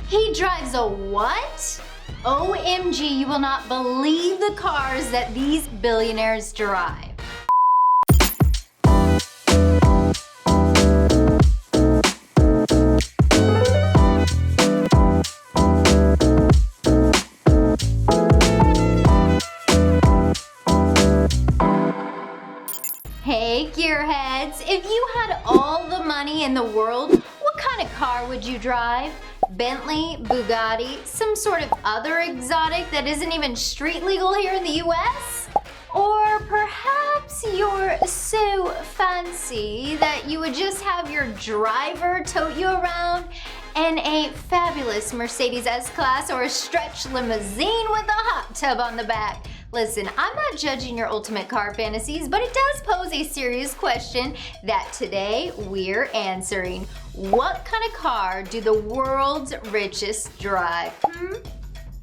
He drives a what? OMG, you will not believe the cars that these billionaires drive. Hey gearheads, if you had all the money in the world, what kind of car would you drive? Bentley, Bugatti, some sort of other exotic that isn't even street legal here in the US? Or perhaps you're so fancy that you would just have your driver tote you around in a fabulous Mercedes S-Class or a stretch limousine with a hot tub on the back. Listen, I'm not judging your ultimate car fantasies, but it does pose a serious question that today we're answering. What kind of car do the world's richest drive?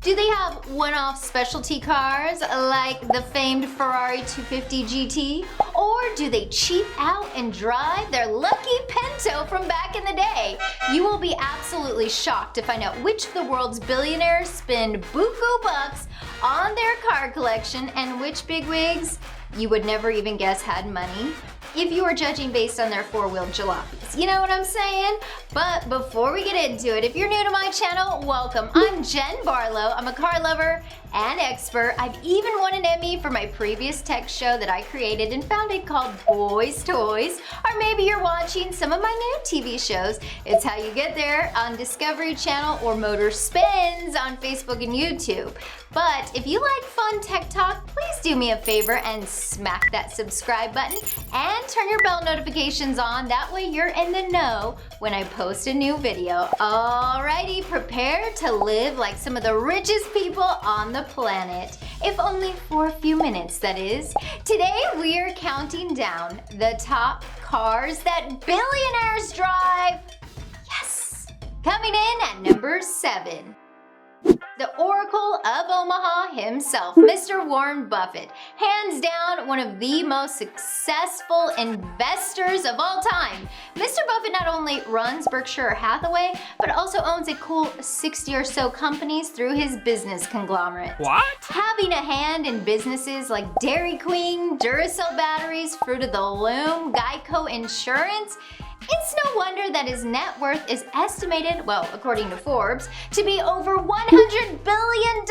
Do they have one-off specialty cars like the famed Ferrari 250 GT? Or do they cheap out and drive their lucky Pinto from back in the day? You will be absolutely shocked to find out which of the world's billionaires spend buku bucks on their car collection and which bigwigs you would never even guess had money if you were judging based on their four-wheeled jalopies. You know what I'm saying? But before we get into it, if you're new to my channel, welcome. I'm Jen Barlow. I'm a car lover and expert. I've even won an Emmy for my previous tech show that I created and founded called Boys Toys. Or maybe you're watching some of my new TV shows. It's How You Get There on Discovery Channel or Motor Spins on Facebook and YouTube. But if you like fun tech talk, please do me a favor and smack that subscribe button and turn your bell notifications on. That way you're in the know when I post a new video. Alrighty, prepare to live like some of the richest people on the planet. If only for a few minutes, that is. Today we are counting down the top cars that billionaires drive. Yes! Coming in at number 7. The Oracle of Omaha himself, Mr. Warren Buffett. Hands down, one of the most successful investors of all time. Mr. Buffett not only runs Berkshire Hathaway, but also owns a cool 60 or so companies through his business conglomerate. What? Having a hand in businesses like Dairy Queen, Duracell Batteries, Fruit of the Loom, Geico Insurance, it's no wonder that his net worth is estimated, well, according to Forbes, to be over $100 billion.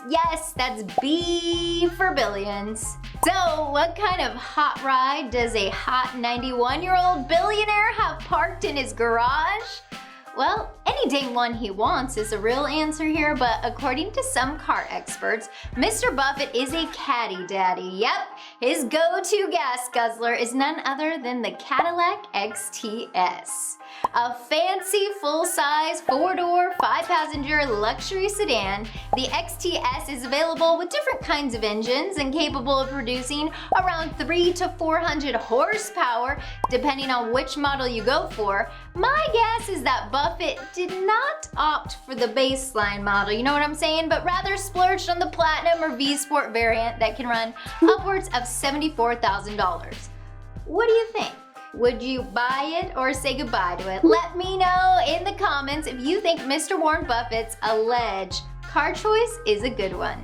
Yes, that's B for billions. So, what kind of hot ride does a hot 91-year-old billionaire have parked in his garage? Well, any dang one he wants is a real answer here, but according to some car experts, Mr. Buffett is a caddy daddy. Yep, his go-to gas guzzler is none other than the Cadillac XTS. A fancy, full-size, 4-door, 5-passenger luxury sedan, the XTS is available with different kinds of engines and capable of producing around 300 to 400 horsepower, depending on which model you go for. My guess is that Buffett did not opt for the baseline model, you know what I'm saying, but rather splurged on the Platinum or V-Sport variant that can run upwards of $74,000. What do you think? Would you buy it or say goodbye to it? Let me know in the comments if you think Mr. Warren Buffett's alleged car choice is a good one.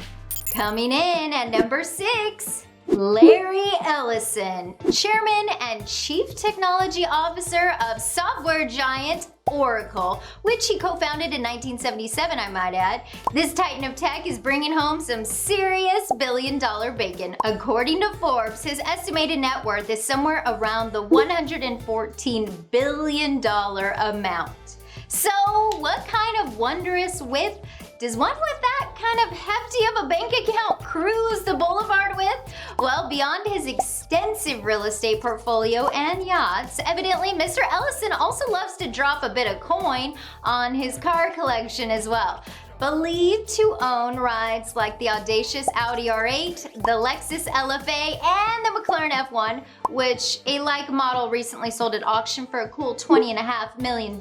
Coming in at number 6, Larry Ellison, Chairman and Chief Technology Officer of software giant Oracle, which he co-founded in 1977, I might add. This titan of tech is bringing home some serious billion-dollar bacon. According to Forbes, his estimated net worth is somewhere around the $114 billion amount. So, what kind of wondrous whip does one with that kind of hefty of a bank account cruise the boulevard with? Well, beyond his extensive real estate portfolio and yachts, evidently Mr. Ellison also loves to drop a bit of coin on his car collection as well. Believed to own rides like the audacious Audi R8, the Lexus LFA, and the McLaren F1, which a like model recently sold at auction for a cool $20.5 million.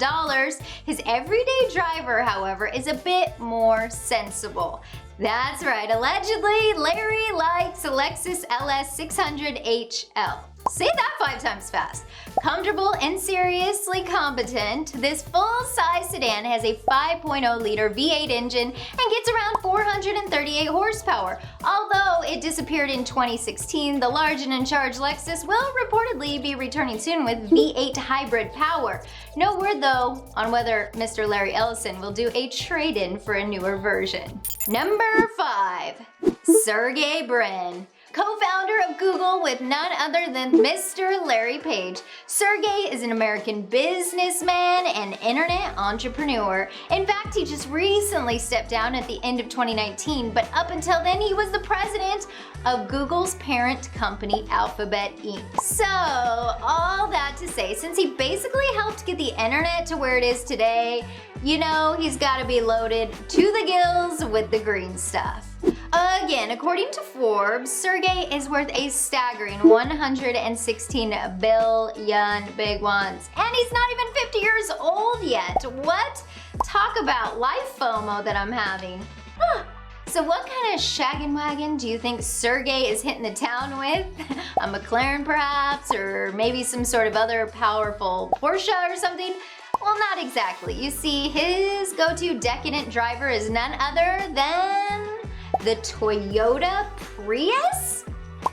His everyday driver, however, is a bit more sensible. That's right, allegedly, Larry likes a Lexus LS 600 HL. Say that 5 times fast. Comfortable and seriously competent, this full-size sedan has a 5.0-liter V8 engine and gets around 438 horsepower. Although it disappeared in 2016, the large and in-charge Lexus will reportedly be returning soon with V8 hybrid power. No word, though, on whether Mr. Larry Ellison will do a trade-in for a newer version. Number 5. Sergey Brin, co-founder of Google with none other than Mr. Larry Page. Sergey is an American businessman and internet entrepreneur. In fact, he just recently stepped down at the end of 2019, but up until then, he was the president of Google's parent company, Alphabet Inc. So, all that to say, since he basically helped get the internet to where it is today, you know he's gotta be loaded to the gills with the green stuff. Again, according to Forbes, Sergey is worth a staggering 116 billion big ones. And he's not even 50 years old yet. What? Talk about life FOMO that I'm having. So what kind of shaggin' wagon do you think Sergey is hitting the town with? A McLaren perhaps, or maybe some sort of other powerful Porsche or something? Well, not exactly. You see, his go-to decadent driver is none other than the Toyota Prius?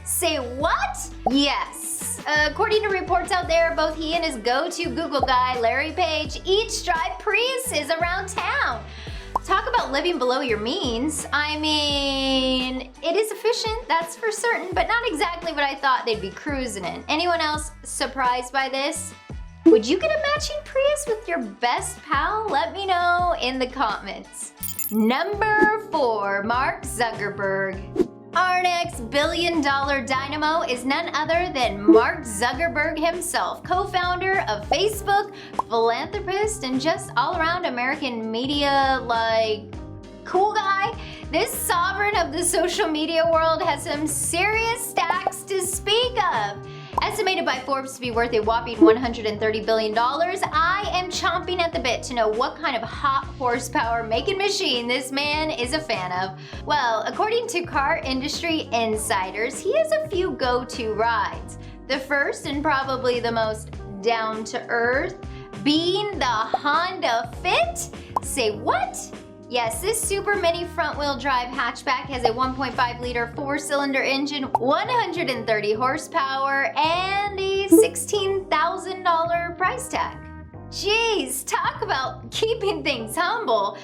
Say what? Yes. According to reports out there, both he and his go-to Google guy, Larry Page, each drive Priuses around town. Talk about living below your means. I mean, it is efficient, that's for certain, but not exactly what I thought they'd be cruising in. Anyone else surprised by this? Would you get a matching Prius with your best pal? Let me know in the comments. Number 4, Mark Zuckerberg. Our next billion-dollar dynamo is none other than Mark Zuckerberg himself, co-founder of Facebook, philanthropist, and just all-around American media, cool guy. This sovereign of the social media world has some serious stacks to speak of. Estimated by Forbes to be worth a whopping $130 billion, I am chomping at the bit to know what kind of hot horsepower making machine this man is a fan of. Well, according to car industry insiders, he has a few go-to rides. The first and probably the most down-to-earth being the Honda Fit. Say what? Yes, this super mini front-wheel drive hatchback has a 1.5-liter 4-cylinder engine, 130 horsepower, and a $16,000 price tag. Jeez, talk about keeping things humble.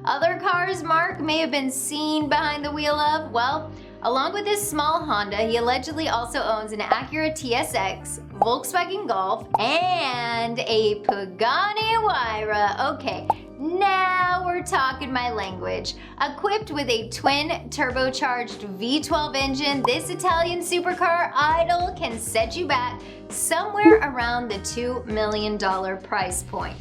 Other cars Mark may have been seen behind the wheel of, well, along with his small Honda, he allegedly also owns an Acura TSX, Volkswagen Golf, and a Pagani Huayra. Okay, now we're talking my language. Equipped with a twin turbocharged V12 engine, this Italian supercar idol can set you back somewhere around the $2 million price point.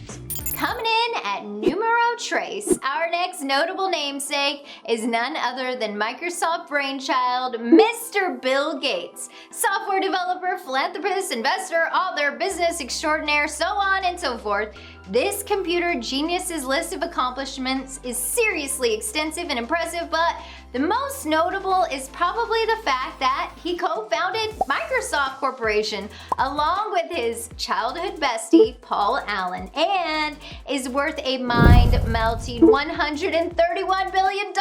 Coming in at numero tres, our next notable namesake is none other than Microsoft brainchild, Mr. Bill Gates. Software developer, philanthropist, investor, author, business extraordinaire, so on and so forth. This computer genius's list of accomplishments is seriously extensive and impressive, but the most notable is probably the fact that he co-founded Microsoft Corporation along with his childhood bestie, Paul Allen, and is worth a mind-melting $131 billion.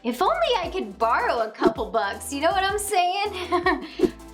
If only I could borrow a couple bucks, you know what I'm saying?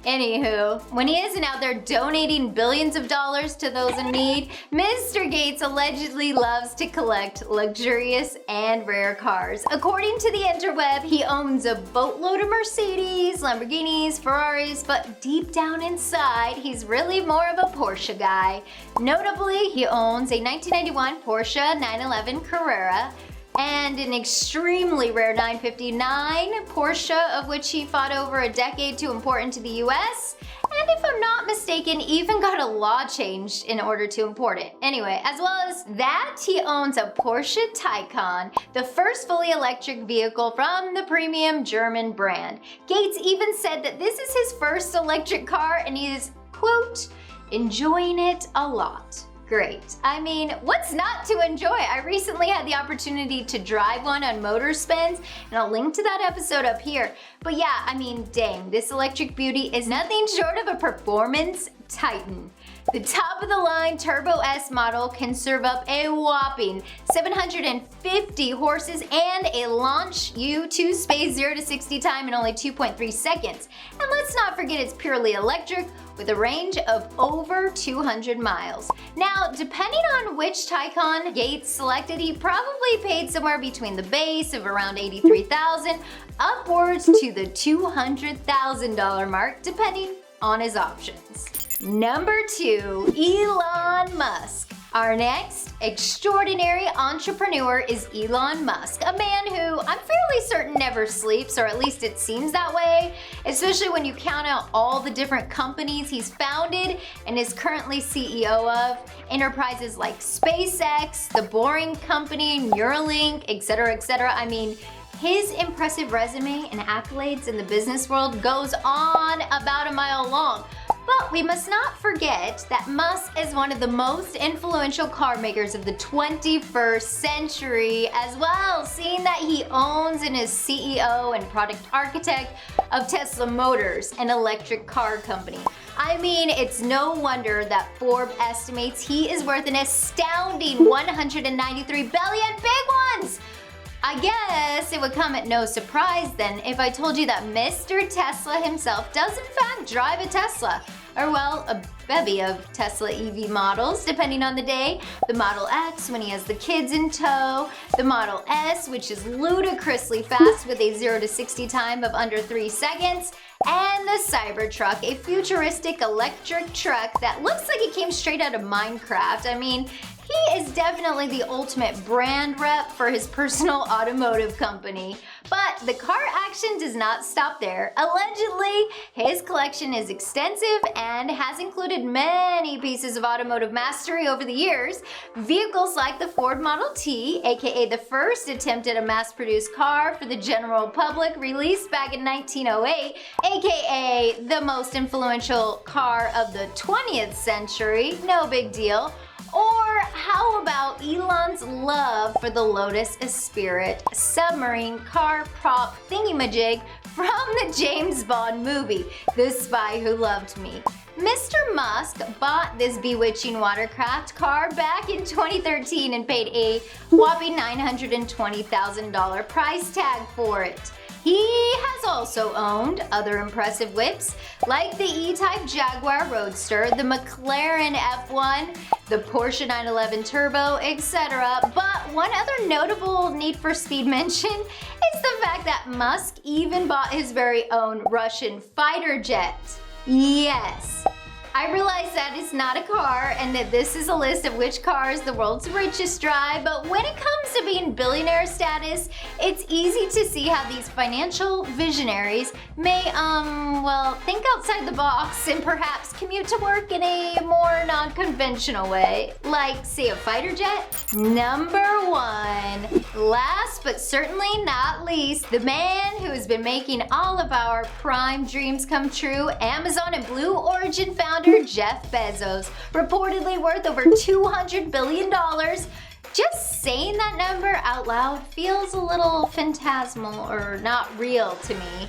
Anywho, when he isn't out there donating billions of dollars to those in need, Mr. Gates allegedly loves to collect luxurious and rare cars. According to the interweb, he owns a boatload of Mercedes, Lamborghinis, Ferraris, but deep down inside, he's really more of a Porsche guy. Notably, he owns a 1991 Porsche 911 Carrera, and an extremely rare 959 Porsche, of which he fought over a decade to import into the US, and if I'm not mistaken, even got a law changed in order to import it. Anyway, as well as that, he owns a Porsche Taycan, the first fully electric vehicle from the premium German brand. Gates even said that this is his first electric car and he is, quote, enjoying it a lot. great. I mean, what's not to enjoy? I recently had the opportunity to drive one on Motorspins, and I'll link to that episode up here. But yeah, I mean, dang, this electric beauty is nothing short of a performance titan. The top of the line Turbo S model can serve up a whopping 750 horses and a launch you to space 0 to 60 time in only 2.3 seconds. And let's not forget it's purely electric with a range of over 200 miles. Now, depending on which Taycan Yates selected, he probably paid somewhere between the base of around $83,000 upwards to the $200,000 mark, depending on his options. Number 2, Elon Musk. Our next extraordinary entrepreneur is Elon Musk, a man who I'm fairly certain never sleeps, or at least it seems that way, especially when you count out all the different companies he's founded and is currently CEO of. Enterprises like SpaceX, The Boring Company, Neuralink, etc., etc. I mean, his impressive resume and accolades in the business world goes on about a mile long. But we must not forget that Musk is one of the most influential car makers of the 21st century as well, seeing that he owns and is CEO and product architect of Tesla Motors, an electric car company. I mean, it's no wonder that Forbes estimates he is worth an astounding 193 billion big ones! I guess it would come at no surprise then if I told you that Mr. Tesla himself does in fact drive a Tesla, or well, a bevy of Tesla EV models depending on the day. The Model X when he has the kids in tow, the Model S which is ludicrously fast with a 0 to 60 time of under 3 seconds, and the Cybertruck, a futuristic electric truck that looks like it came straight out of Minecraft. I mean, he is definitely the ultimate brand rep for his personal automotive company. But the car action does not stop there. Allegedly, his collection is extensive and has included many pieces of automotive mastery over the years. Vehicles like the Ford Model T, aka the first attempt at a mass-produced car for the general public, released back in 1908, aka the most influential car of the 20th century, no big deal. Or how about Elon's love for the Lotus Esprit submarine car prop thingamajig from the James Bond movie, The Spy Who Loved Me. Mr. Musk bought this bewitching watercraft car back in 2013 and paid a whopping $920,000 price tag for it. He has also owned other impressive whips like the E-Type Jaguar Roadster, the McLaren F1, the Porsche 911 Turbo, etc. But one other notable Need for Speed mention is the fact that Musk even bought his very own Russian fighter jet. Yes. I realize that is not a car and that this is a list of which cars the world's richest drive, but when it comes to being billionaire status, it's easy to see how these financial visionaries may, well, think outside the box and perhaps commute to work in a more non-conventional way, like, say, a fighter jet. Number 1. Last but certainly not least, the man who has been making all of our prime dreams come true, Amazon and Blue Origin founder Jeff Bezos, reportedly worth over $200 billion. Just saying that number out loud feels a little phantasmal or not real to me.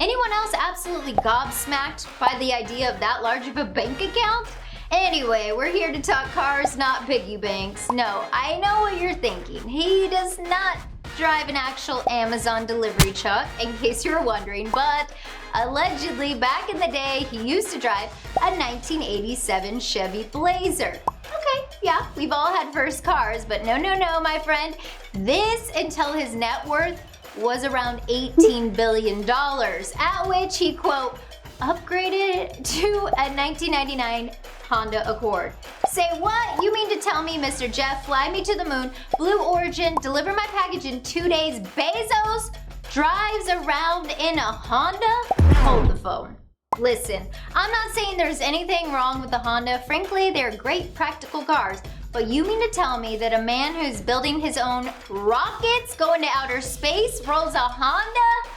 Anyone else absolutely gobsmacked by the idea of that large of a bank account? Anyway, we're here to talk cars, not piggy banks. No, I know what you're thinking. He does not drive an actual Amazon delivery truck, in case you're wondering, but allegedly back in the day he used to drive a 1987 Chevy Blazer. Okay, yeah, we've all had first cars, but no, my friend. This until his net worth was around $18 billion, at which he, quote, upgraded to a 1999 Honda Accord. Say what? You mean to tell me, Mr. Jeff, fly me to the moon, Blue Origin, deliver my package in 2 days, Bezos drives around in a Honda? Hold the phone. Listen, I'm not saying there's anything wrong with the Honda. Frankly, they're great practical cars. But you mean to tell me that a man who's building his own rockets going to outer space rolls a Honda?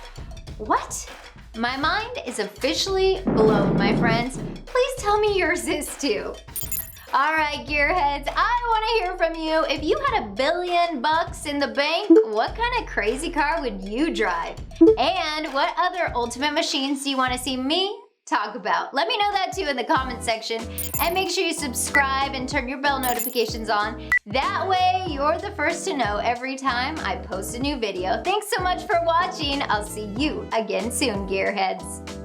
What? My mind is officially blown, my friends. Please tell me yours is too. Alright, gearheads, I want to hear from you. If you had $1 billion in the bank, what kind of crazy car would you drive? And what other ultimate machines do you want to see me talk about? Let me know that too in the comment section. And make sure you subscribe and turn your bell notifications on. That way, you're the first to know every time I post a new video. Thanks so much for watching. I'll see you again soon, gearheads.